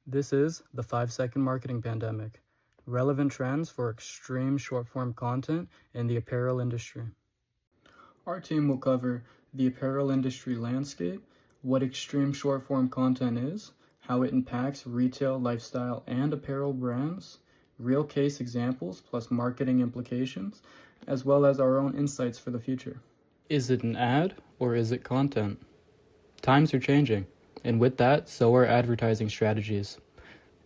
This is the 5-second marketing pandemic, relevant trends for extreme short-form content in the apparel industry. Our team will cover the apparel industry landscape, what extreme short-form content is, how it impacts retail, lifestyle, and apparel brands, real case examples plus marketing implications, as well as our own insights for the future. Is it an ad or is it content? Times are changing, and with that, so are advertising strategies.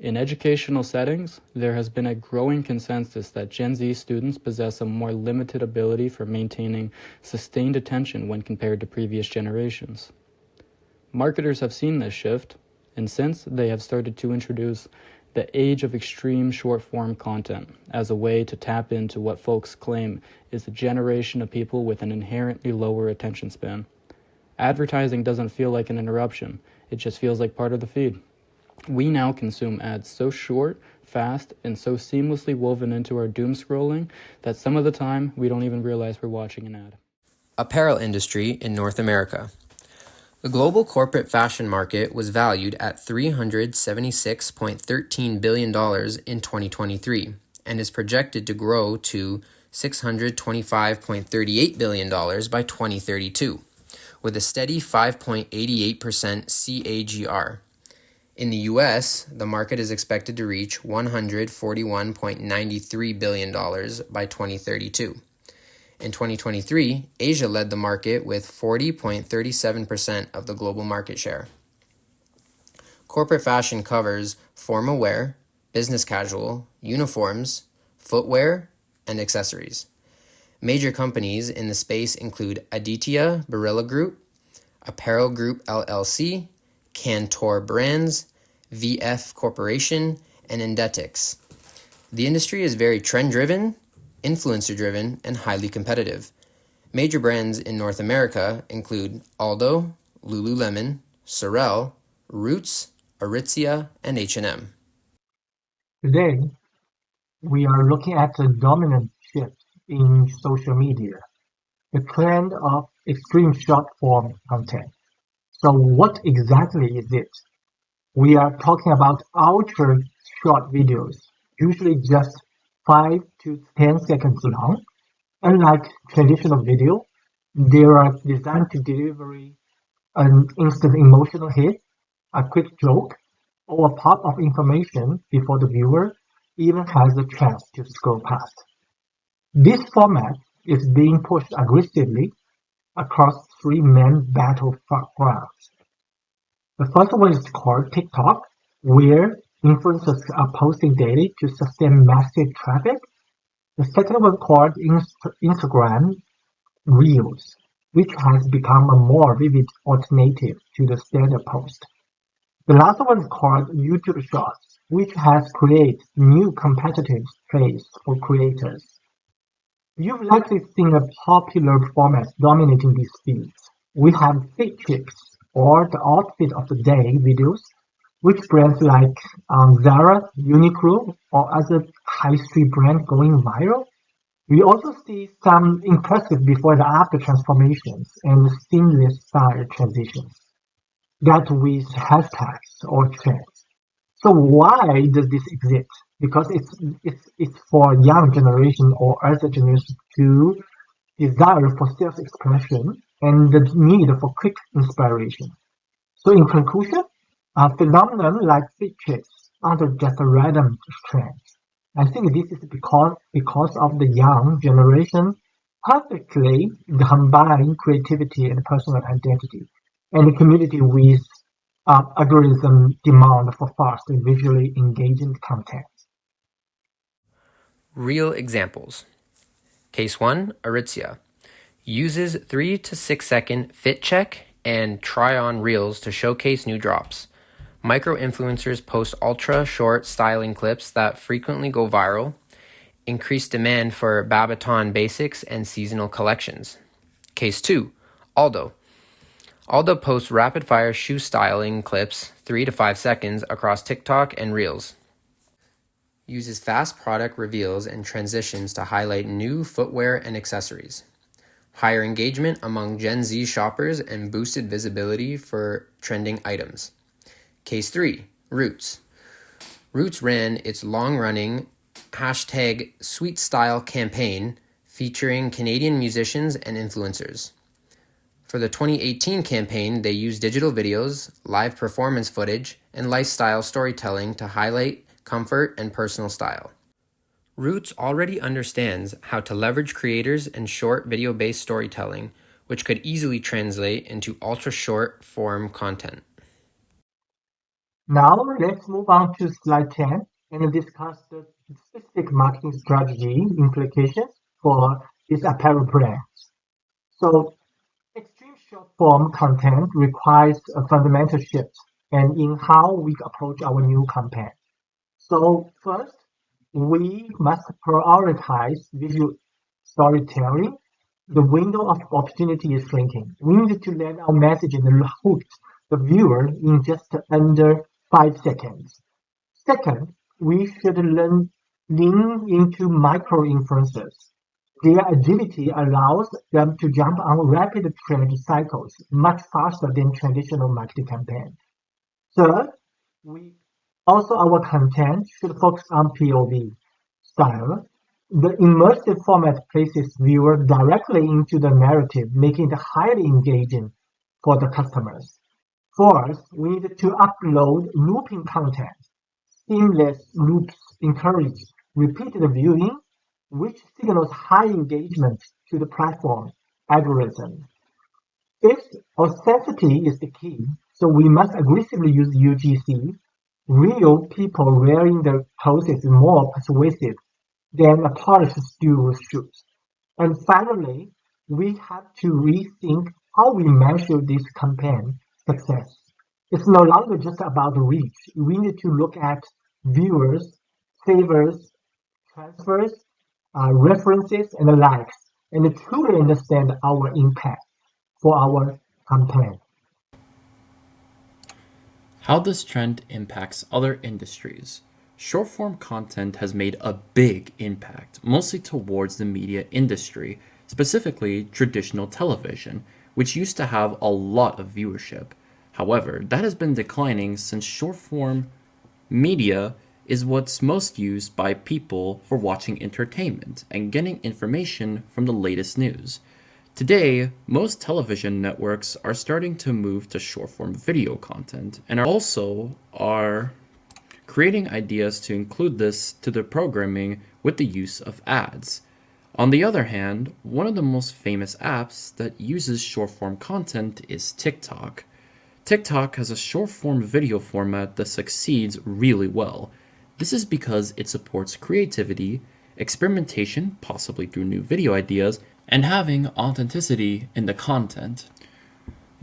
In educational settings, there has been a growing consensus that Gen Z students possess a more limited ability for maintaining sustained attention when compared to previous generations. Marketers have seen this shift, and since they have started to introduce the age of extreme short-form content as a way to tap into what folks claim is a generation of people with an inherently lower attention span. Advertising doesn't feel like an interruption, it just feels like part of the feed. We now consume ads so short, fast, and so seamlessly woven into our doom scrolling that some of the time we don't even realize we're watching an ad. Apparel industry in North America. The global corporate fashion market was valued at $376.13 billion in 2023 and is projected to grow to $625.38 billion by 2032, with a steady 5.88% CAGR. In the U.S., the market is expected to reach $141.93 billion by 2032. In 2023, Asia led the market with 40.37% of the global market share. Corporate fashion covers formal wear, business casual, uniforms, footwear, and accessories. Major companies in the space include Aditya Birla Group, Apparel Group LLC, Cantor Brands, VF Corporation, and Inditex. The industry is very trend-driven, influencer-driven, and highly competitive. Major brands in North America include Aldo, Lululemon, Sorel, Roots, Aritzia, and H&M. Today, we are looking at the dominant shift in social media, the trend of extreme short-form content. So what exactly is it? We are talking about ultra-short videos, usually just 5 to 10 seconds long. Unlike traditional video, they are designed to deliver an instant emotional hit, a quick joke, or a pop of information before the viewer even has a chance to scroll past. This format is being pushed aggressively across three main battlegrounds. The first one is called TikTok, where influencers are posting daily to sustain massive traffic. The second one called Instagram Reels, which has become a more vivid alternative to the standard post. The last one is called YouTube Shorts, which has created new competitive space for creators. You've likely seen a popular format dominating these feeds. We have fit checks, or the outfit of the day videos, which brands like Zara, Uniqlo, or other high street brands going viral. We also see some impressive before and after transformations and seamless style transitions, that with hashtags or trends. So why does this exist? Because it's for young generation or other generation to desire for self-expression and the need for quick inspiration. So in conclusion, a phenomenon like fit checks aren't just a random trend. I think this is because of the young generation perfectly combine creativity and personal identity, and the community with algorithm demand for fast and visually engaging content. Real examples. Case 1, Aritzia. Uses 3 to 6 second fit check and try on reels to showcase new drops. Micro-influencers post ultra-short styling clips that frequently go viral, increase demand for Babaton basics and seasonal collections. Case 2, Aldo. Aldo posts rapid-fire shoe styling clips, 3 to 5 seconds, across TikTok and Reels. Uses fast product reveals and transitions to highlight new footwear and accessories. Higher engagement among Gen Z shoppers and boosted visibility for trending items. Case 3, Roots. Roots ran its long-running #SweetStyle campaign featuring Canadian musicians and influencers. For the 2018 campaign, they used digital videos, live performance footage, and lifestyle storytelling to highlight comfort and personal style. Roots already understands how to leverage creators and short video-based storytelling, which could easily translate into ultra-short form content. Now let's move on to slide 10 and discuss the specific marketing strategy implications for these apparel brands. So extreme short form content requires a fundamental shift and in how we approach our new campaign. So first, we must prioritize visual storytelling. The window of opportunity is shrinking. We need to let our message hook the viewer in just under 5 seconds. Second, we should lean into micro-influencers. Their agility allows them to jump on rapid trend cycles much faster than traditional marketing campaigns. Third, our content should focus on POV style. The immersive format places viewers directly into the narrative, making it highly engaging for the customers. Fourth, we need to upload looping content. Seamless loops encourage repeated viewing, which signals high engagement to the platform algorithm. Fifth, authenticity is the key, so we must aggressively use UGC. Real people wearing the clothes is more persuasive than a polished studio shoot. And finally, we have to rethink how we measure this campaign success. It's no longer just about reach. We need to look at viewers, favors, transfers, references, and the likes, and truly understand our impact for our campaign. How this trend impacts other industries. Short-form content has made a big impact, mostly towards the media industry, specifically traditional television, which used to have a lot of viewership. However, that has been declining since short-form media is what's most used by people for watching entertainment and getting information from the latest news. Today, most television networks are starting to move to short-form video content and are creating ideas to include this to their programming with the use of ads. On the other hand, one of the most famous apps that uses short-form content is TikTok. TikTok has a short-form video format that succeeds really well. This is because it supports creativity, experimentation, possibly through new video ideas, and having authenticity in the content,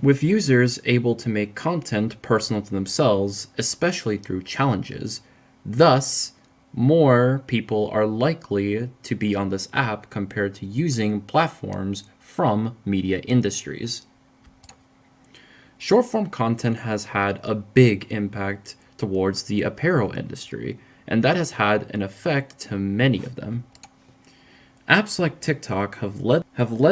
with users able to make content personal to themselves, especially through challenges. Thus, more people are likely to be on this app compared to using platforms from media industries. Short-form content has had a big impact towards the apparel industry, and that has had an effect to many of them. Apps like TikTok have led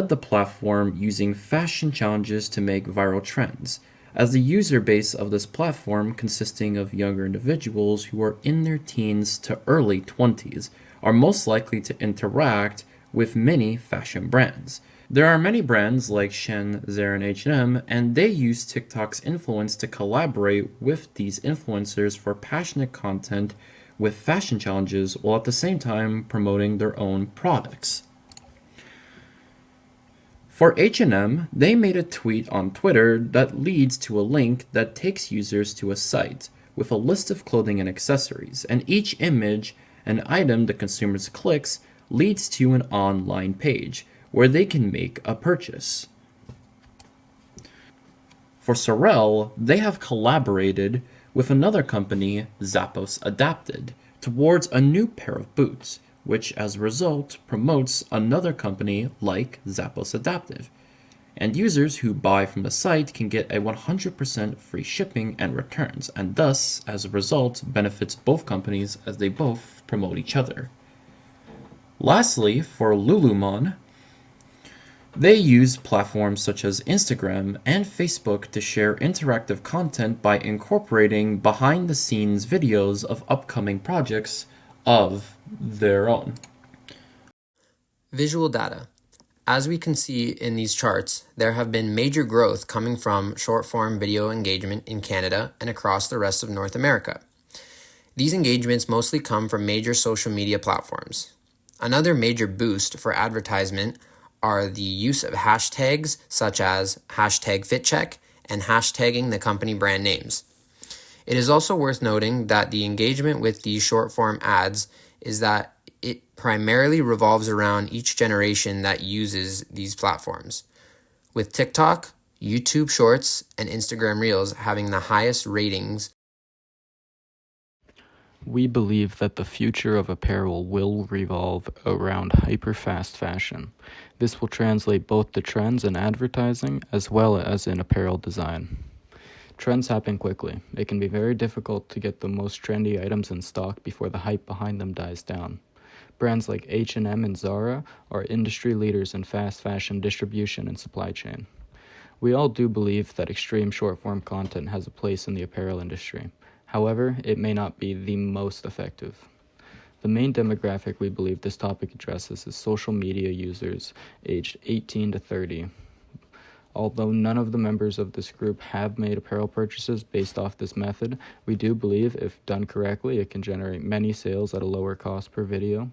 the platform using fashion challenges to make viral trends, as the user base of this platform, consisting of younger individuals who are in their teens to early 20s, are most likely to interact with many fashion brands. There are many brands like Shen, Zara, and H&M, and they use TikTok's influence to collaborate with these influencers for passionate content with fashion challenges while at the same time promoting their own products. For H&M, they made a tweet on Twitter that leads to a link that takes users to a site with a list of clothing and accessories, and each image and item the consumers clicks leads to an online page where they can make a purchase. For Sorel, they have collaborated with another company, Zappos Adapted, towards a new pair of boots, which as a result promotes another company like Zappos Adaptive. And users who buy from the site can get a 100% free shipping and returns, and thus, as a result, benefits both companies as they both promote each other. Lastly, for Lululemon, They use platforms such as Instagram and Facebook to share interactive content by incorporating behind-the-scenes videos of upcoming projects of their own. Visual data. As we can see in these charts, there have been major growth coming from short-form video engagement in Canada and across the rest of North America. These engagements mostly come from major social media platforms. Another major boost for advertisement are the use of hashtags such as #FitCheck and hashtagging the company brand names. It is also worth noting that the engagement with these short-form ads is that it primarily revolves around each generation that uses these platforms, with TikTok, YouTube Shorts, and Instagram Reels having the highest ratings. We believe that the future of apparel will revolve around hyper-fast fashion. This will translate both to trends in advertising as well as in apparel design. Trends happen quickly. It can be very difficult to get the most trendy items in stock before the hype behind them dies down. Brands like H&M and Zara are industry leaders in fast fashion distribution and supply chain. We all do believe that extreme short-form content has a place in the apparel industry. However, it may not be the most effective. The main demographic we believe this topic addresses is social media users aged 18 to 30. Although none of the members of this group have made apparel purchases based off this method, we do believe if done correctly, it can generate many sales at a lower cost per video.